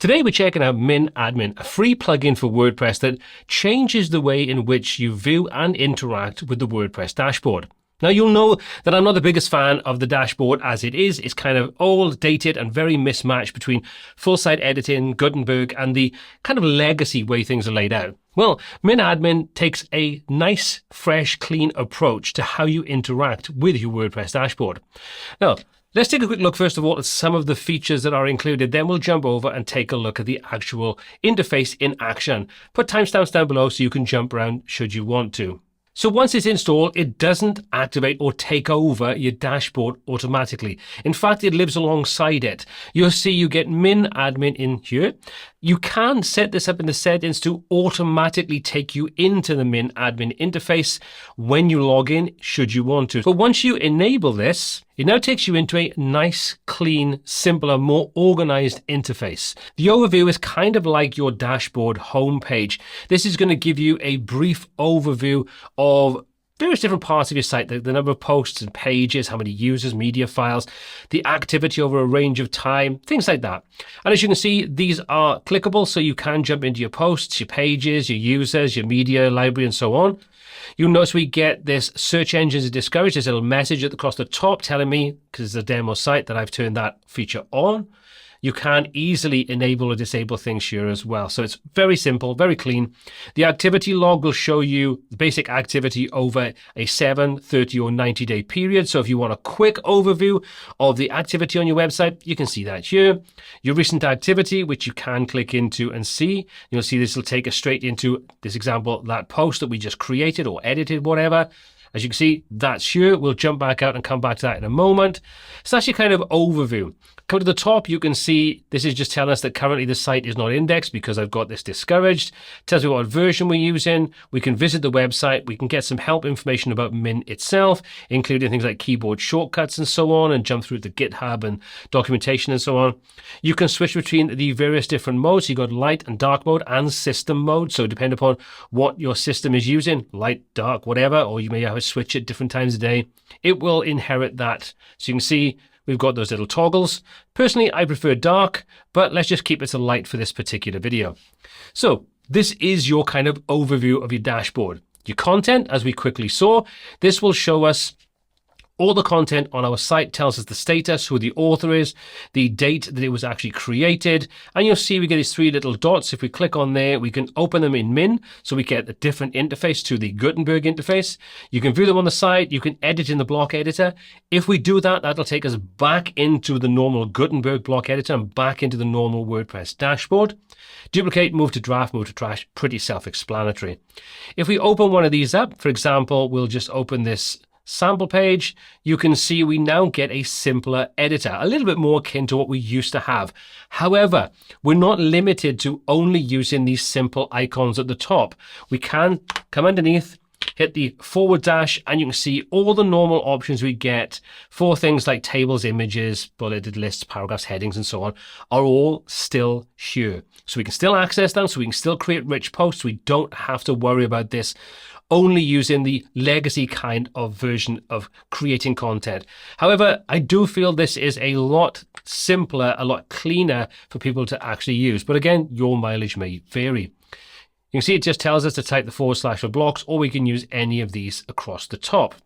Today we're checking out Minn Admin, a free plugin for WordPress that changes the way in which you view and interact with the WordPress dashboard. Now you'll know that I'm not the biggest fan of the dashboard as it is. It's kind of old, dated, and very mismatched between full site editing, Gutenberg, and the kind of legacy way things are laid out. Well, Minn Admin takes a nice, fresh, clean approach to how you interact with your WordPress dashboard. Now, let's take a quick look first of all at some of the features that are included, then we'll jump over and take a look at the actual interface in action. Put timestamps down below so you can jump around should you want to. So once it's installed, it doesn't activate or take over your dashboard automatically. In fact, it lives alongside it. You'll see you get Minn Admin in here. You can set this up in the settings to automatically take you into the Minn Admin interface when you log in, should you want to. But once you enable this, it now takes you into a nice, clean, simpler, more organized interface. The overview is kind of like your dashboard homepage. This is going to give you a brief overview of various different parts of your site, the number of posts and pages, how many users, media files, the activity over a range of time, things like that. And as you can see, these are clickable, so you can jump into your posts, your pages, your users, your media library, and so on. You'll notice we get this search engines are discouraged. There's a little message across the top telling me, because it's a demo site, that I've turned that feature on. You can easily enable or disable things here as well. So it's very simple, very clean. The activity log will show you the basic activity over a 7, 30 or 90-day period. So if you want a quick overview of the activity on your website, you can see that here. Your recent activity, which you can click into and see. You'll see this will take us straight into this example, that post that we just created or edited, whatever. As you can see, that's here. We'll jump back out and come back to that in a moment. So that's your kind of overview. Come to the top, you can see this is just telling us that currently the site is not indexed because I've got this discouraged. Tells me what version we're using. We can visit the website. We can get some help information about Minn itself, including things like keyboard shortcuts and so on, and jump through the GitHub and documentation and so on. You can switch between the various different modes. You've got light and dark mode and system mode. So depending upon what your system is using, light, dark, whatever, or you may have to switch at different times of day, it will inherit that. So you can see we've got those little toggles. Personally, I prefer dark, but let's just keep it to light for this particular video. So this is your kind of overview of your dashboard. Your content, as we quickly saw, this will show us all the content on our site, tells us the status, who the author is, the date that it was actually created. And you'll see we get these three little dots. If we click on there, we can open them in Minn. So we get a different interface to the Gutenberg interface. You can view them on the site. You can edit in the block editor. If we do that, that'll take us back into the normal Gutenberg block editor and back into the normal WordPress dashboard. Duplicate, move to draft, move to trash, pretty self-explanatory. If we open one of these up, for example, we'll just open this sample page, you can see we now get a simpler editor, a little bit more akin to what we used to have. However, we're not limited to only using these simple icons at the top. We can come underneath, hit the forward dash, and you can see all the normal options we get for things like tables, images, bulleted lists, paragraphs, headings, and so on are all still here. So we can still access them, so we can still create rich posts. We don't have to worry about this only using the legacy kind of version of creating content. However, I do feel this is a lot simpler, a lot cleaner for people to actually use. But again, your mileage may vary. You can see it just tells us to type the / for blocks, or we can use any of these across the top.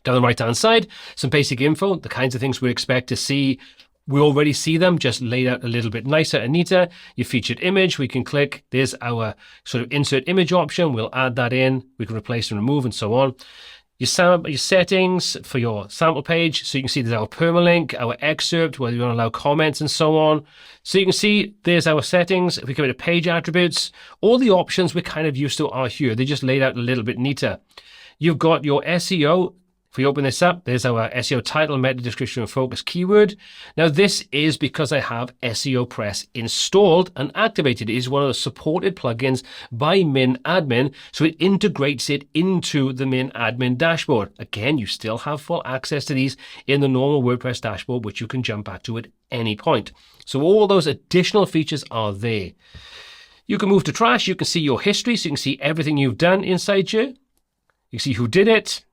Down the right-hand side, some basic info, the kinds of things we expect to see. We already see them just laid out a little bit nicer and neater. Your featured image, we can click. There's our sort of insert image option. We'll add that in. We can replace and remove and so on. Your settings for your sample page. So you can see there's our permalink, our excerpt, whether you want to allow comments and so on. So you can see there's our settings. If we come to page attributes, all the options we're kind of used to are here. They're just laid out a little bit neater. You've got your SEO. If we open this up, there's our SEO title, meta description, and focus keyword. Now this is because I have SEOPress installed and activated. It is one of the supported plugins by Minn Admin, so it integrates it into the Minn Admin dashboard. Again, you still have full access to these in the normal WordPress dashboard, which you can jump back to at any point. So all those additional features are there. You can move to trash. You can see your history, so you can see everything you've done inside here. You can see who did it.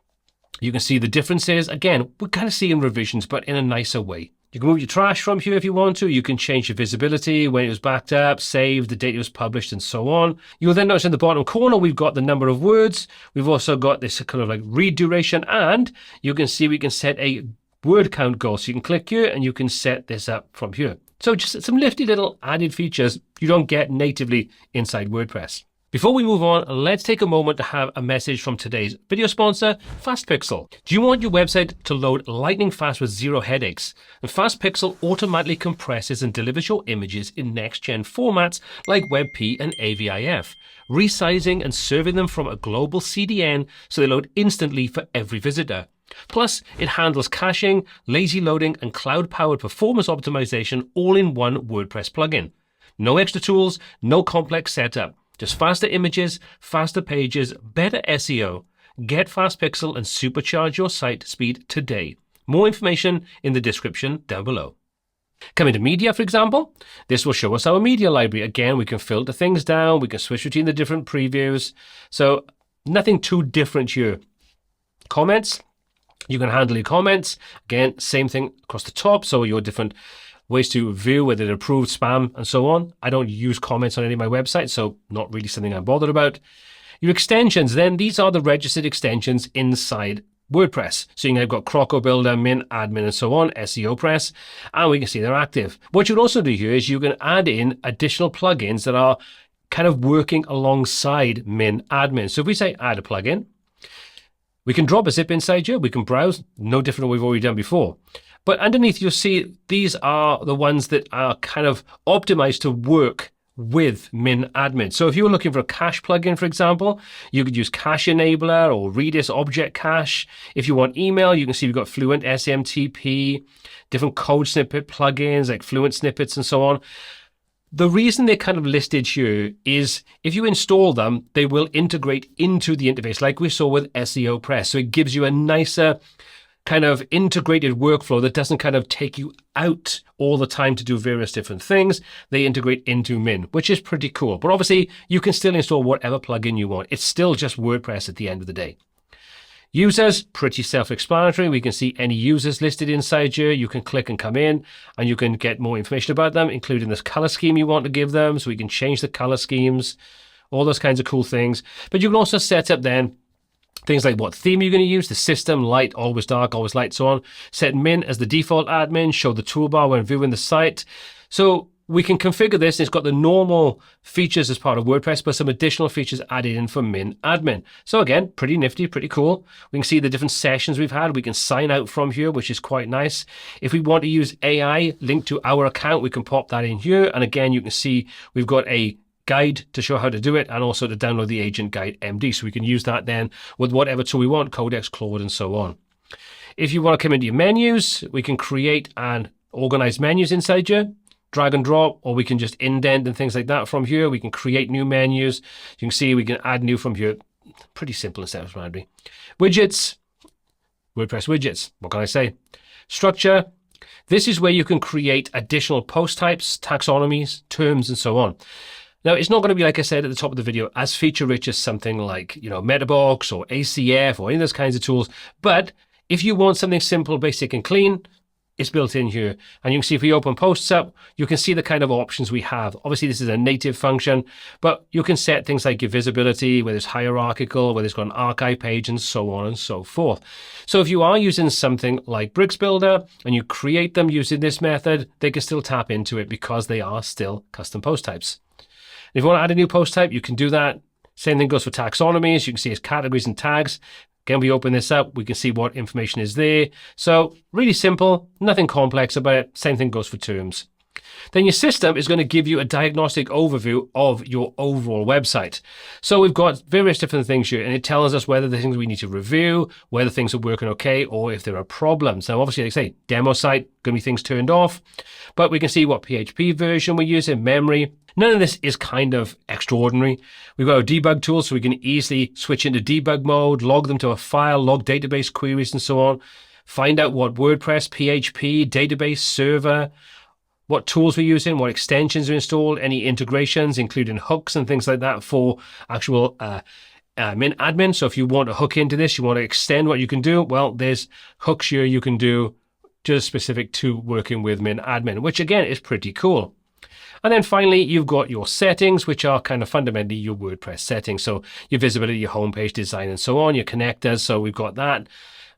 You can see the differences. Again, we're kind of seeing revisions, but in a nicer way. You can move your trash from here if you want to. You can change your visibility, when it was backed up, saved, the date it was published, and so on. You'll then notice in the bottom corner, we've got the number of words. We've also got this kind of like read duration, and you can see we can set a word count goal. So you can click here and you can set this up from here. So just some nifty little added features you don't get natively inside WordPress. Before we move on, let's take a moment to have a message from today's video sponsor, FastPixel. Do you want your website to load lightning fast with zero headaches? And FastPixel automatically compresses and delivers your images in next-gen formats like WebP and AVIF, resizing and serving them from a global CDN so they load instantly for every visitor. Plus, it handles caching, lazy loading, and cloud-powered performance optimization all in one WordPress plugin. No extra tools, no complex setup. Just faster images, faster pages, better SEO. Get FastPixel and supercharge your site speed today. More information in the description down below. Coming to media, for example, this will show us our media library. Again, we can filter things down, we can switch between the different previews. So nothing too different here. Comments, you can handle your comments. Again, same thing across the top. So your different ways to view whether they're approved, spam, and so on. I don't use comments on any of my websites, so not really something I'm bothered about. Your extensions, then, these are the registered extensions inside WordPress. So you can have got Croco Builder, Minn Admin, and so on, SEOPress, and we can see they're active. What you can also do here is you can add in additional plugins that are kind of working alongside Minn Admin. So if we say add a plugin, we can drop a zip inside here, we can browse, no different than we've already done before. But underneath, you'll see these are the ones that are kind of optimized to work with Minn Admin. So if you were looking for a cache plugin, for example, you could use Cache Enabler or Redis Object Cache. If you want email, you can see we've got Fluent SMTP, different code snippet plugins like Fluent Snippets and so on. The reason they're kind of listed here is if you install them, they will integrate into the interface like we saw with SEOPress. So it gives you a nicer kind of integrated workflow that doesn't kind of take you out all the time to do various different things. They integrate into Minn, which is pretty cool. But obviously, you can still install whatever plugin you want. It's still just WordPress at the end of the day. Users, pretty self-explanatory. We can see any users listed inside here. You can click and come in, and you can get more information about them, including this color scheme you want to give them. So we can change the color schemes, all those kinds of cool things. But you can also set up then things like what theme you're going to use, the system, light, always dark, always light, so on. Set Minn as the default admin, show the toolbar when viewing the site. So we can configure this. It's got the normal features as part of WordPress, but some additional features added in for Minn Admin. So again, pretty nifty, pretty cool. We can see the different sessions we've had. We can sign out from here, which is quite nice. If we want to use AI linked to our account, we can pop that in here. And again, you can see we've got a guide to show how to do it, and also to download the Agent Guide MD. So we can use that then with whatever tool we want, Codex, Claude, and so on. If you want to come into your menus, we can create and organize menus inside here, drag and drop, or we can just indent and things like that from here. We can create new menus. You can see we can add new from here. Pretty simple and self-explanatory. Widgets, WordPress widgets. What can I say? Structure. This is where you can create additional post types, taxonomies, terms, and so on. Now, it's not going to be, like I said at the top of the video, as feature-rich as something like, Metabox or ACF or any of those kinds of tools. But if you want something simple, basic, and clean, it's built in here. And you can see if we open posts up, you can see the kind of options we have. Obviously, this is a native function, but you can set things like your visibility, whether it's hierarchical, whether it's got an archive page, and so on and so forth. So if you are using something like Bricks Builder and you create them using this method, they can still tap into it because they are still custom post types. If you want to add a new post type, you can do that. Same thing goes for taxonomies. You can see its categories and tags. Again, we open this up, we can see what information is there. So really simple, nothing complex about it. Same thing goes for terms. Then your system is going to give you a diagnostic overview of your overall website. So we've got various different things here, and it tells us whether the things we need to review, whether things are working okay, or if there are problems. Now, obviously, like I say, demo site, going to be things turned off, but we can see what PHP version we use in memory. None of this is kind of extraordinary. We've got our debug tools, so we can easily switch into debug mode, log them to a file, log database queries, and so on. Find out what WordPress, PHP, database, server, what tools we're using, what extensions are installed, any integrations, including hooks and things like that for actual Minn Admin. So if you want to hook into this, you want to extend what you can do, well, there's hooks here you can do just specific to working with Minn Admin, which again is pretty cool. And then finally, you've got your settings, which are kind of fundamentally your WordPress settings. So your visibility, your homepage design, and so on, your connectors. So we've got that.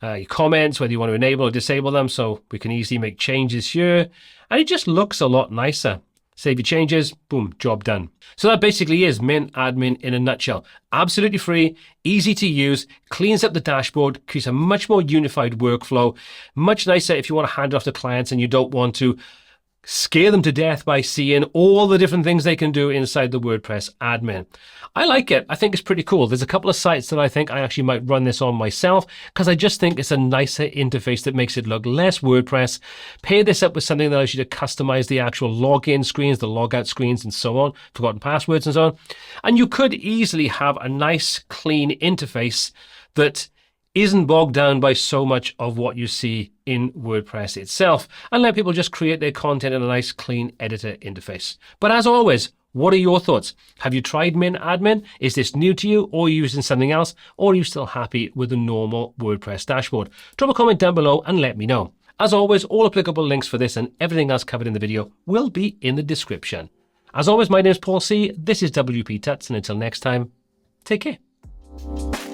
Your comments, whether you want to enable or disable them. So we can easily make changes here. And it just looks a lot nicer. Save your changes, boom, job done. So that basically is Minn Admin in a nutshell. Absolutely free, easy to use, cleans up the dashboard, creates a much more unified workflow. Much nicer if you want to hand it off to clients and you don't want to scare them to death by seeing all the different things they can do inside the WordPress admin. I like it. I think it's pretty cool. There's a couple of sites that I think I actually might run this on myself because I just think it's a nicer interface that makes it look less WordPress. Pair this up with something that allows you to customize the actual login screens, the logout screens, and so on, forgotten passwords and so on. And you could easily have a nice, clean interface that isn't bogged down by so much of what you see in WordPress itself, and let people just create their content in a nice, clean editor interface. But as always, what are your thoughts? Have you tried Minn Admin? Is this new to you, or are you using something else, or are you still happy with the normal WordPress dashboard? Drop a comment down below and let me know. As always, all applicable links for this and everything else covered in the video will be in the description. As always, my name is Paul C. This is WPTuts, and until next time, take care.